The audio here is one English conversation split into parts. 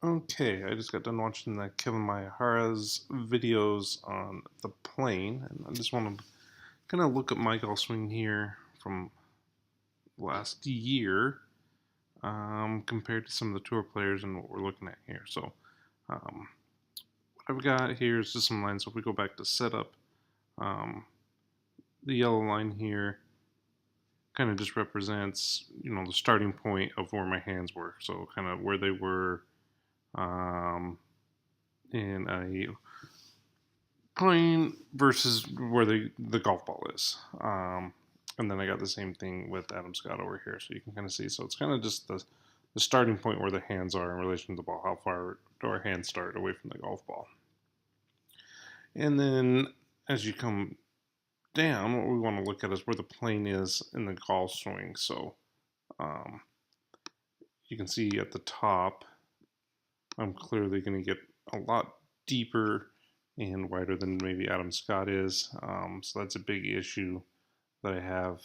Okay, I just got done watching the Kevin Mayahara's videos on the plane, and I just want to kind of look at my golf swing here from last year compared to some of the tour players and what we're looking at here. So, um, what I've got here is just some lines. So, if we go back to setup, um, the yellow line here kind of just represents, the starting point of where my hands were. So, kind of where they were um, in a playing versus where the golf ball is. And then I got the same thing with Adam Scott over here, so you can kind of see. So it's kind of just the starting point where the hands are in relation to the ball. How far do our hands start away from the golf ball? And then as you come down, what we want to look at is where the plane is in the golf swing. So um, you can see at the top, I'm clearly going to get a lot deeper and wider than maybe Adam Scott is. So that's a big issue that I have,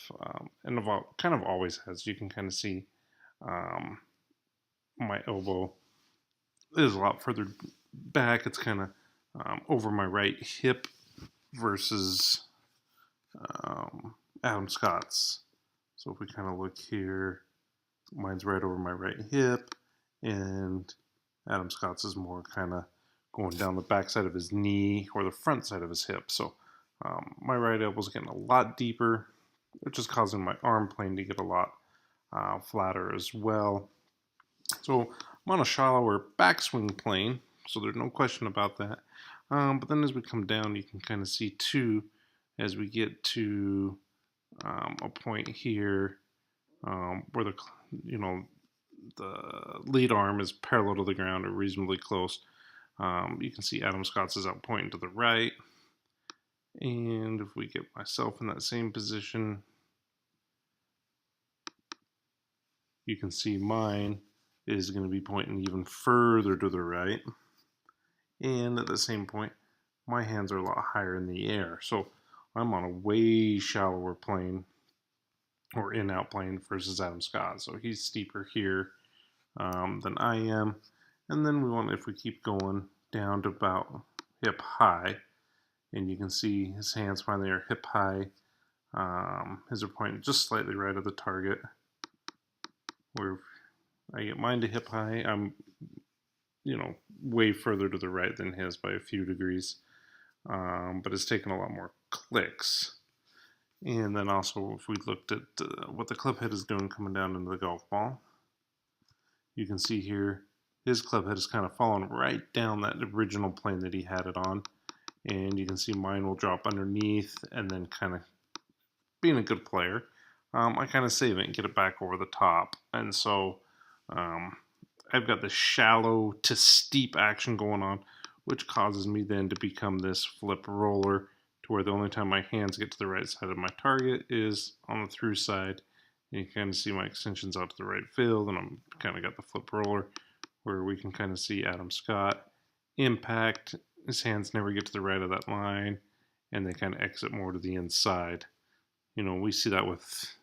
and kind of always has. You can kind of see um, my elbow is a lot further back. It's kind of over my right hip versus Adam Scott's. So if we kind of look here, mine's right over my right hip, and Adam Scott's is more kind of going down the back side of his knee or the front side of his hip. So my right elbow's getting a lot deeper, which is causing my arm plane to get a lot flatter as well. So I'm on a shallower backswing plane, so there's no question about that. But then as we come down, you can kind of see too, as we get to a point here where the lead arm is parallel to the ground or reasonably close. You can see Adam Scott's is out pointing to the right. And if we get myself in that same position, you can see mine is going to be pointing even further to the right. And at the same point, my hands are a lot higher in the air. So I'm on a way shallower plane or in-out plane versus Adam Scott. So he's steeper here than I am. And then if we keep going down to about hip high, and you can see his hands finally are hip high. His are pointing just slightly right at the target. Where I get mine to hip high, I'm way further to the right than his by a few degrees. But it's taken a lot more clicks. And then also, if we looked at what the club head is doing coming down into the golf ball, you can see here his club head is kind of falling right down that original plane that he had it on. And you can see mine will drop underneath and then kind of being a good player, I kind of save it and get it back over the top. And so I've got this shallow to steep action going on, which causes me then to become this flip roller to where the only time my hands get to the right side of my target is on the through side. And you kind of see my extensions out to the right field, and I'm kind of got the flip roller where we can kind of see Adam Scott impact. His hands never get to the right of that line, and they kind of exit more to the inside. We see that with,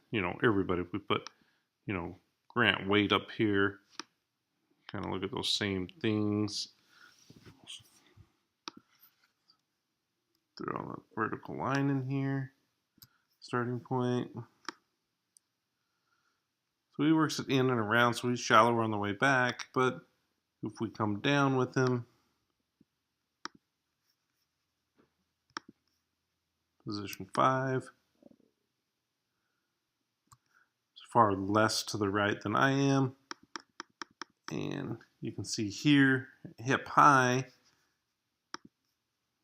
everybody. If we put, Grant Wade up here, kind of look at those same things. Throw that vertical line in here, starting point. So he works it in and around, so he's shallower on the way back, but if we come down with him, position 5, far less to the right than I am. And you can see here, hip high,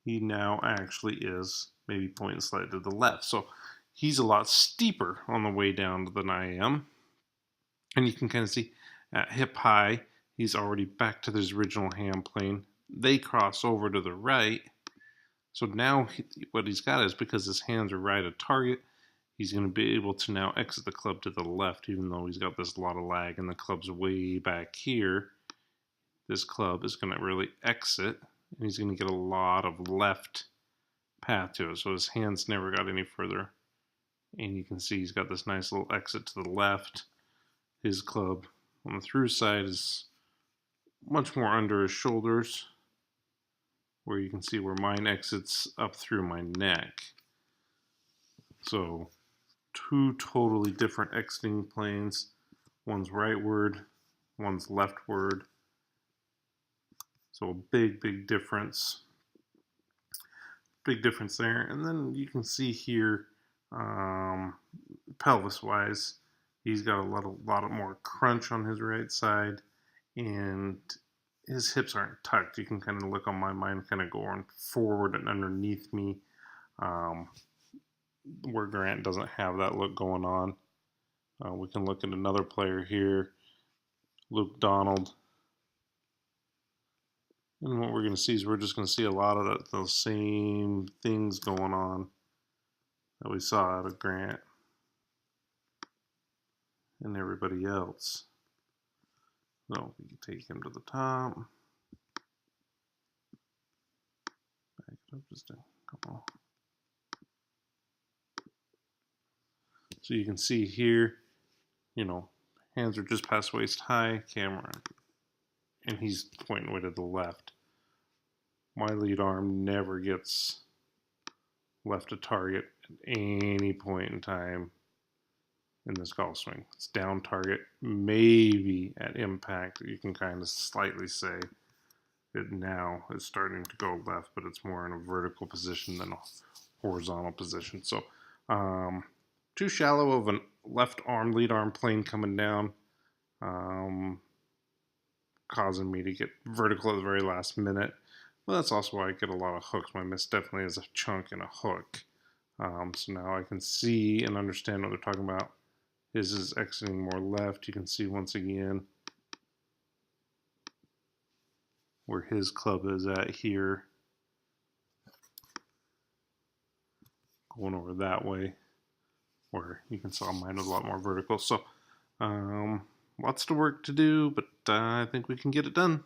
he now actually is maybe pointing slightly to the left. So he's a lot steeper on the way down than I am. And you can kind of see at hip high, he's already back to his original hand plane. They cross over to the right. So now what he's got is, because his hands are right at target, he's going to be able to now exit the club to the left, even though he's got this lot of lag and the club's way back here. This club is going to really exit, and he's going to get a lot of left path to it. So his hands never got any further. And you can see he's got this nice little exit to the left. His club on the through side is much more under his shoulders, where you can see where mine exits up through my neck. So 2 totally different exiting planes. One's rightward, one's leftward. So a big difference. Big difference there. And then you can see here, pelvis-wise, he's got a lot more crunch on his right side, and his hips aren't tucked. You can kind of look on mine kind of going forward and underneath me, where Grant doesn't have that look going on. We can look at another player here, Luke Donald. And what we're going to see is we're just going to see a lot of those same things going on that we saw out of Grant and everybody else. So we can take him to the top. Back it up just a couple. So you can see here, you know, hands are just past waist high, camera, and he's pointing way to the left. My lead arm never gets left to target at any point in time in this golf swing. It's down target, maybe at impact. You can kind of slightly say it now is starting to go left, but it's more in a vertical position than a horizontal position. So too shallow of a left arm, lead arm plane coming down, causing me to get vertical at the very last minute. Well, that's also why I get a lot of hooks. My miss definitely is a chunk and a hook. So now I can see and understand what they're talking about. His is exiting more left. You can see once again where his club is at here. Going over that way, where you can see mine is a lot more vertical. So lots of work to do, but I think we can get it done.